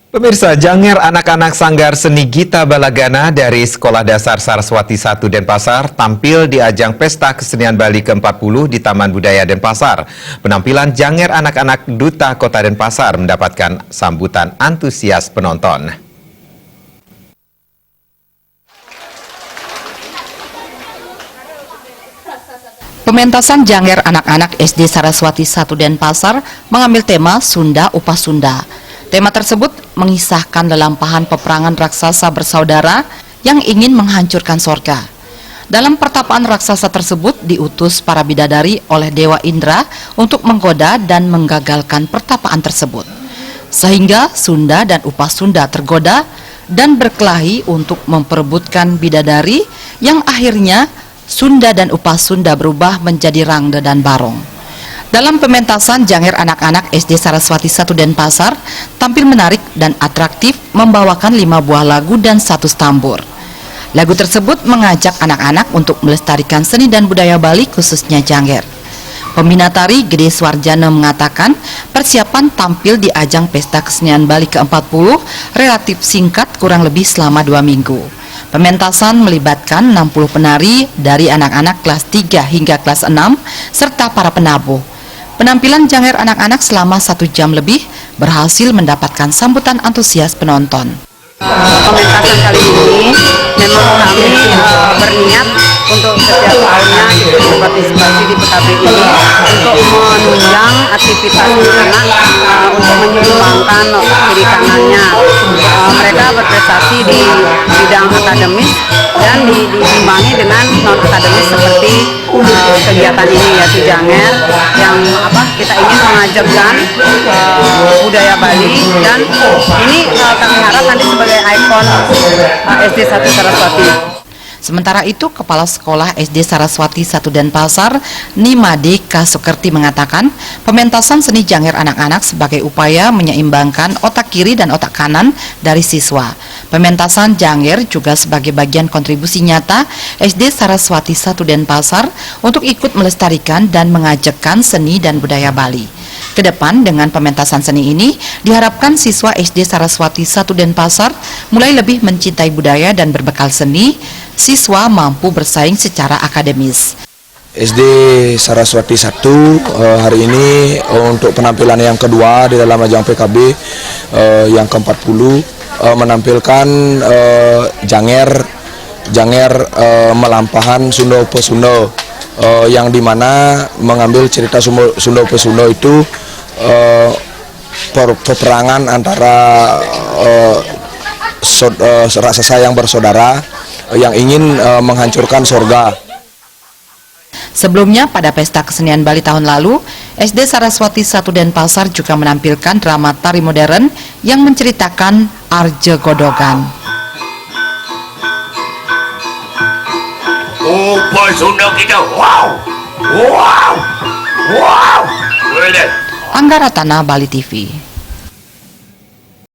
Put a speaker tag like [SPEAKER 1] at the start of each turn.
[SPEAKER 1] Pemirsa, Janger anak-anak Sanggar Seni Gita Balagana dari Sekolah Dasar Saraswati 1 Denpasar tampil di ajang Pesta Kesenian Bali ke-40 di Taman Budaya Denpasar. Penampilan Janger anak-anak Duta Kota Denpasar mendapatkan sambutan antusias penonton.
[SPEAKER 2] Pementasan Janger anak-anak SD Saraswati 1 Denpasar mengambil tema Sunda Upah Sunda. Tema tersebut mengisahkan lelampahan peperangan raksasa bersaudara yang ingin menghancurkan sorga. Dalam pertapaan raksasa tersebut diutus para bidadari oleh Dewa Indra untuk menggoda dan menggagalkan pertapaan tersebut. Sehingga Sunda dan Upah Sunda tergoda dan berkelahi untuk memperebutkan bidadari yang akhirnya Sunda dan Upah Sunda berubah menjadi Rangde dan Barong. Dalam pementasan, Janger anak-anak SD Saraswati 1 Denpasar tampil menarik dan atraktif membawakan 5 buah lagu dan 1 stambur. Lagu tersebut mengajak anak-anak untuk melestarikan seni dan budaya Bali khususnya Janger. Pembina tari Gede Swarjana mengatakan persiapan tampil di ajang Pesta Kesenian Bali ke-40 relatif singkat kurang lebih selama 2 minggu. Pementasan melibatkan 60 penari dari anak-anak kelas 3 hingga kelas 6 serta para penabuh. Penampilan Janger anak-anak selama 1 jam lebih berhasil mendapatkan sambutan antusias penonton.
[SPEAKER 3] Pementasan kali ini memang kami berniat untuk setiap tahunnya berpartisipasi di PKB ini untuk menunjang aktivitas anak-anak untuk menyumbangkan kiri kanannya. Mereka berprestasi di bidang akademis dan diimbangi dengan non akademis seperti kegiatan ini yaitu Janger yang kita ingin mengajarkan budaya Bali, dan ini kami harap nanti sebagai ikon SD 1 Saraswati.
[SPEAKER 2] Sementara itu, Kepala Sekolah SD Saraswati 1 Denpasar, Nimade Kasukerti mengatakan, pementasan seni Janger anak-anak sebagai upaya menyeimbangkan otak kiri dan otak kanan dari siswa. Pementasan Janger juga sebagai bagian kontribusi nyata SD Saraswati 1 Denpasar untuk ikut melestarikan dan mengajarkan seni dan budaya Bali. Kedepan dengan pementasan seni ini diharapkan siswa SD Saraswati 1 Denpasar mulai lebih mencintai budaya dan berbekal seni, siswa mampu bersaing secara akademis.
[SPEAKER 4] SD Saraswati 1 hari ini untuk penampilan yang kedua di dalam ajang PKB yang ke-40 menampilkan Janger melampahan Sunda Upah Sunda, yang dimana mengambil cerita Sunda Upah Sunda itu peperangan antara raksasa yang bersaudara yang ingin menghancurkan sorga.
[SPEAKER 2] Sebelumnya pada Pesta Kesenian Bali tahun lalu, SD Saraswati 1 Denpasar juga menampilkan drama tari modern yang menceritakan Arje Godogan.
[SPEAKER 5] Upah Sunda kita, wow, wow, wow.
[SPEAKER 2] Angga Ratana, Bali TV.